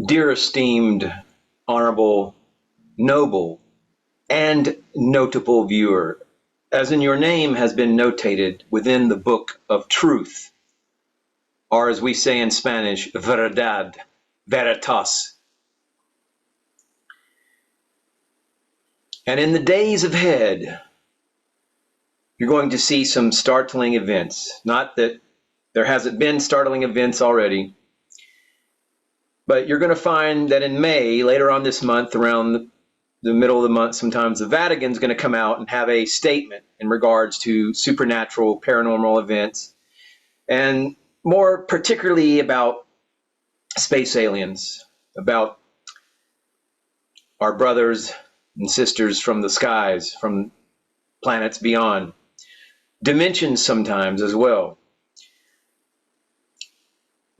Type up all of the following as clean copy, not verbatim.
Dear esteemed, honorable, noble, and notable viewer, as in your name has been notated within the book of truth, or as we say in Spanish, verdad, veritas. And in the days ahead, you're going to see some startling events. Not that there hasn't been startling events already, but you're going to find that in May, later on this month, around the middle of the month, sometimes the Vatican's going to come out and have a statement in regards to supernatural, paranormal events, and more particularly about space aliens, about our brothers and sisters from the skies, from planets beyond, dimensions sometimes as well.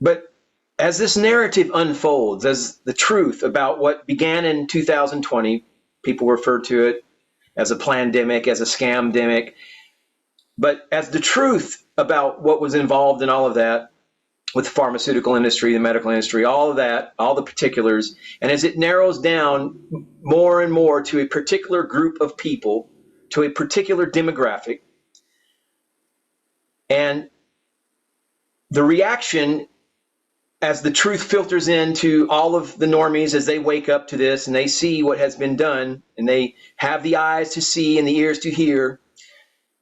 But as this narrative unfolds, as the truth about what began in 2020, people refer to it as a plandemic, as a scamdemic, but as the truth about what was involved in all of that, with the pharmaceutical industry, the medical industry, all of that, all the particulars, and as it narrows down more and more to a particular group of people, to a particular demographic, and the reaction as the truth filters into all of the normies as they wake up to this and they see what has been done and they have the eyes to see and the ears to hear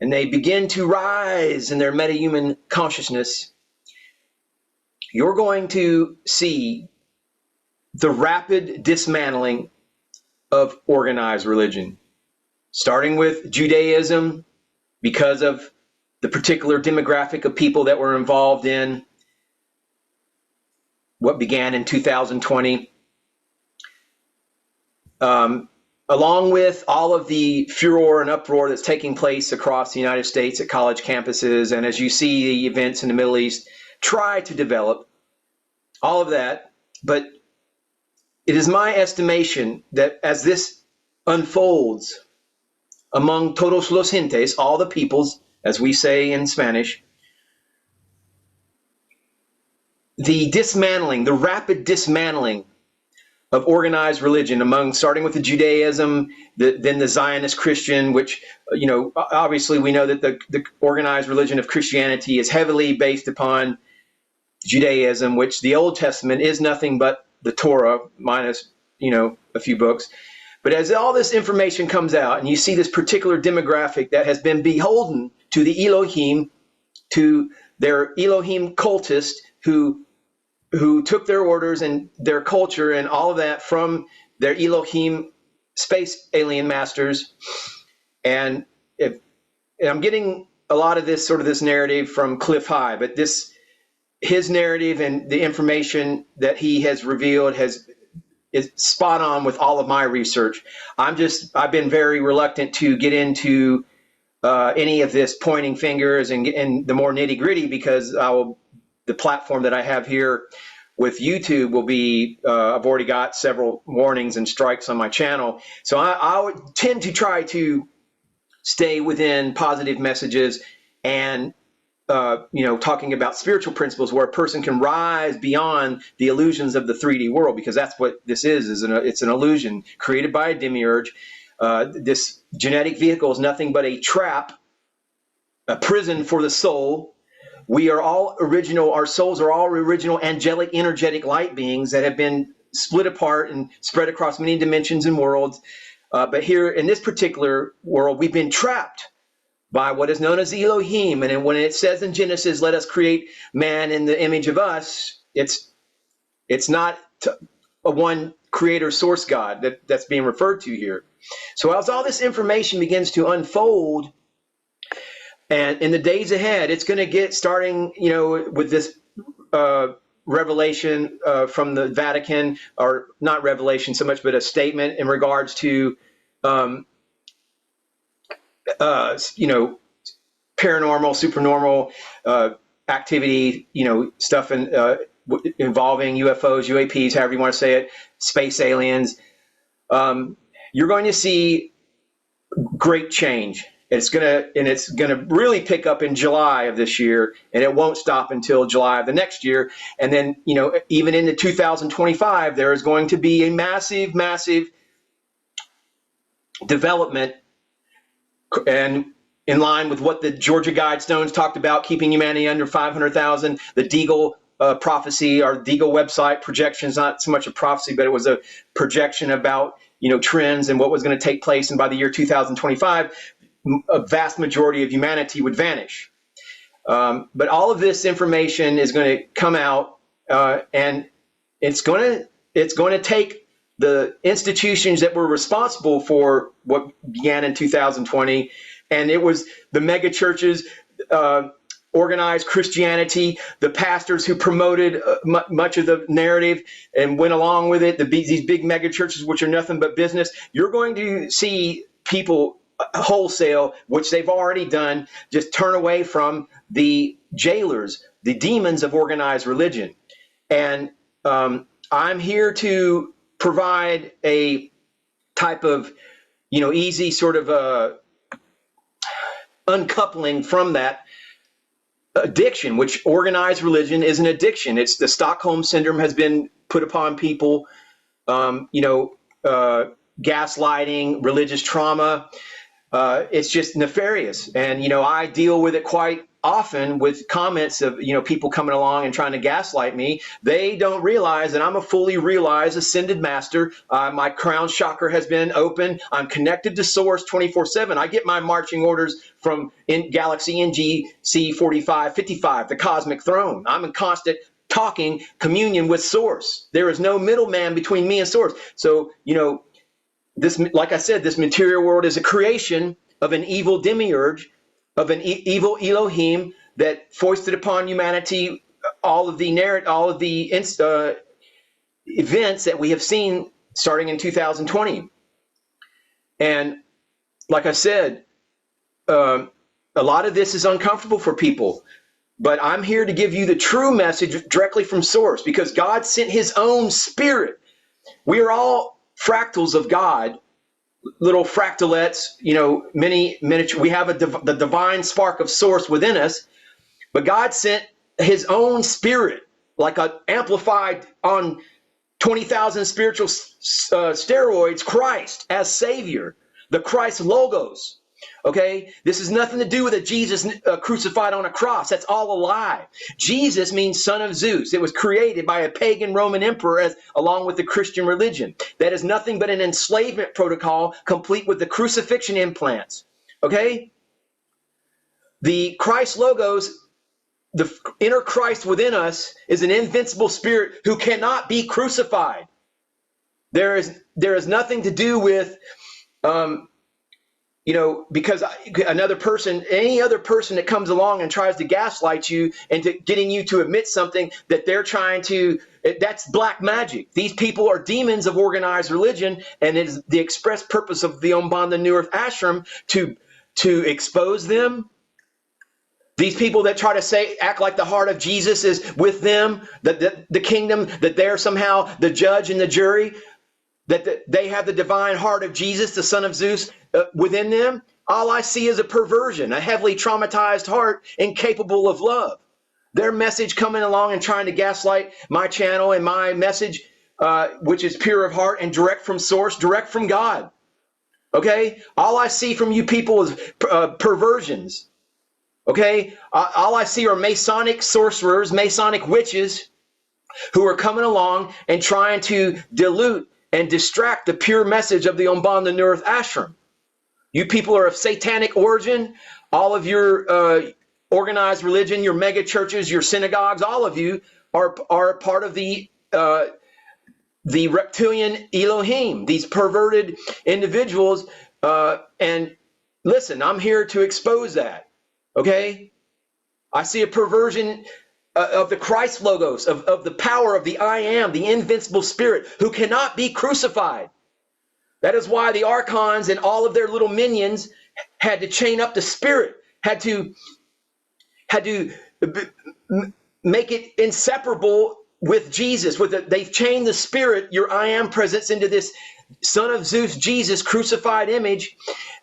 and they begin to rise in their metahuman consciousness, you're going to see the rapid dismantling of organized religion, starting with Judaism because of the particular demographic of people that were involved in what began in 2020, along with all of the furor and uproar that's taking place across the United States at college campuses, and as you see the events in the Middle East try to develop, all of that. But it is my estimation that as this unfolds among todos los gentes, all the peoples, as we say in Spanish, the dismantling, the rapid dismantling of organized religion starting with the Judaism, then the Zionist Christian, which, obviously we know that the organized religion of Christianity is heavily based upon Judaism, which the Old Testament is nothing but the Torah minus, a few books. But as all this information comes out and you see this particular demographic that has been beholden to the Elohim, to their Elohim cultists who took their orders and their culture and all of that from their Elohim space alien masters. And I'm getting a lot of this narrative from Cliff High, but his narrative and the information that he has revealed is spot on with all of my research. I've been very reluctant to get into any of this pointing fingers and the more nitty gritty, because the platform that I have here with YouTube will be, I've already got several warnings and strikes on my channel. So I would tend to try to stay within positive messages and, talking about spiritual principles where a person can rise beyond the illusions of the 3D world, because that's what this is it's an illusion created by a demiurge. This genetic vehicle is nothing but a trap, a prison for the soul. We are all original, our souls are all original angelic, energetic light beings that have been split apart and spread across many dimensions and worlds. But here in this particular world, we've been trapped by what is known as Elohim. And when it says in Genesis, let us create man in the image of us, it's not a one creator source God that's being referred to here. So as all this information begins to unfold, and in the days ahead, it's going to get starting, with this revelation from the Vatican, or not revelation so much, but a statement in regards to, paranormal, supernormal activity, stuff involving UFOs, UAPs, however you want to say it, space aliens. You're going to see great change It's gonna really pick up in July of this year, and it won't stop until July of the next year. And then, even into 2025, there is going to be a massive, massive development, and in line with what the Georgia Guidestones talked about, keeping humanity under 500,000. The Deagle prophecy, our Deagle website projection is not so much a prophecy, but it was a projection about trends and what was going to take place. And by the year 2025, a vast majority of humanity would vanish. But all of this information is going to come out, and it's going to take the institutions that were responsible for what began in 2020, and it was the mega churches, organized Christianity, the pastors who promoted much of the narrative and went along with it, these big mega churches, which are nothing but business. You're going to see people wholesale, which they've already done, just turn away from the jailers, the demons of organized religion. And I'm here to provide a type of, easy sort of uncoupling from that addiction, which organized religion is an addiction. It's the Stockholm syndrome has been put upon people, gaslighting, religious trauma. It's just nefarious. And, I deal with it quite often with comments of, people coming along and trying to gaslight me. They don't realize that I'm a fully realized ascended master. My crown chakra has been open. I'm connected to source 24/7. I get my marching orders from Galaxy NGC 4555, the cosmic throne. I'm in constant talking communion with source. There is no middleman between me and source. So, this, like I said, this material world is a creation of an evil demiurge, of an evil Elohim that foisted upon humanity all of the events that we have seen starting in 2020. And like I said, a lot of this is uncomfortable for people, but I'm here to give you the true message directly from source, because God sent his own spirit. We are all fractals of God, little fractalettes, many miniature. We have the divine spark of source within us, but God sent his own spirit, like an amplified on 20,000 spiritual steroids, Christ as Savior, the Christ Logos. Okay, this has nothing to do with a Jesus crucified on a cross. That's all a lie. Jesus means son of Zeus. It was created by a pagan Roman emperor along with the Christian religion. That is nothing but an enslavement protocol complete with the crucifixion implants. Okay, the Christ Logos, the inner Christ within us, is an invincible spirit who cannot be crucified. There is nothing to do with because another person, any other person that comes along and tries to gaslight you and getting you to admit something that they're trying to, that's black magic. These people are demons of organized religion, and it is the express purpose of the Umbanda New Earth Ashram to expose them. These people that try to act like the heart of Jesus is with them, that the kingdom, that they're somehow the judge and the jury, that they have the divine heart of Jesus, the son of Zeus, within them. All I see is a perversion, a heavily traumatized heart incapable of love. Their message coming along and trying to gaslight my channel and my message, which is pure of heart and direct from source, direct from God. Okay? All I see from you people is perversions. Okay? All I see are Masonic sorcerers, Masonic witches who are coming along and trying to dilute and distract the pure message of the Umbanda New Earth Ashram. You people are of satanic origin. All of your organized religion, your mega churches, your synagogues, all of you are part of the reptilian Elohim, these perverted individuals. And listen, I'm here to expose that. Okay? I see a perversion of the Christ Logos, of the power of the I Am, the invincible spirit who cannot be crucified. That is why the archons and all of their little minions had to chain up the spirit, had to make it inseparable with Jesus. They've chained the spirit, your I Am presence, into this son of Zeus, Jesus, crucified image,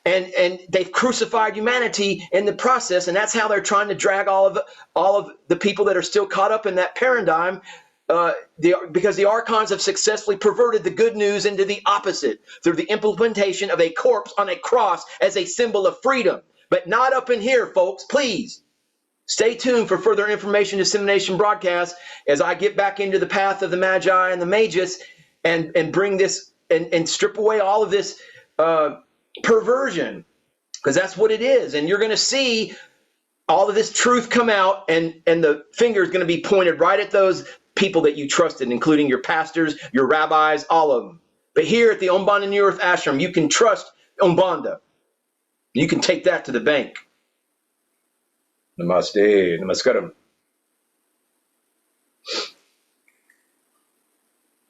and they've crucified humanity in the process, and that's how they're trying to drag all of the people that are still caught up in that paradigm, because the archons have successfully perverted the good news into the opposite through the implementation of a corpse on a cross as a symbol of freedom. But not up in here, folks. Please stay tuned for further information dissemination broadcasts as I get back into the path of the Magi and the Magus, and bring this and strip away all of this perversion, because that's what it is. And you're going to see all of this truth come out, and the finger is going to be pointed right at those people that you trusted, including your pastors, your rabbis, all of them. But here at the Umbanda New Earth Ashram, you can trust Umbanda. You can take that to the bank. Namaste. Namaskaram.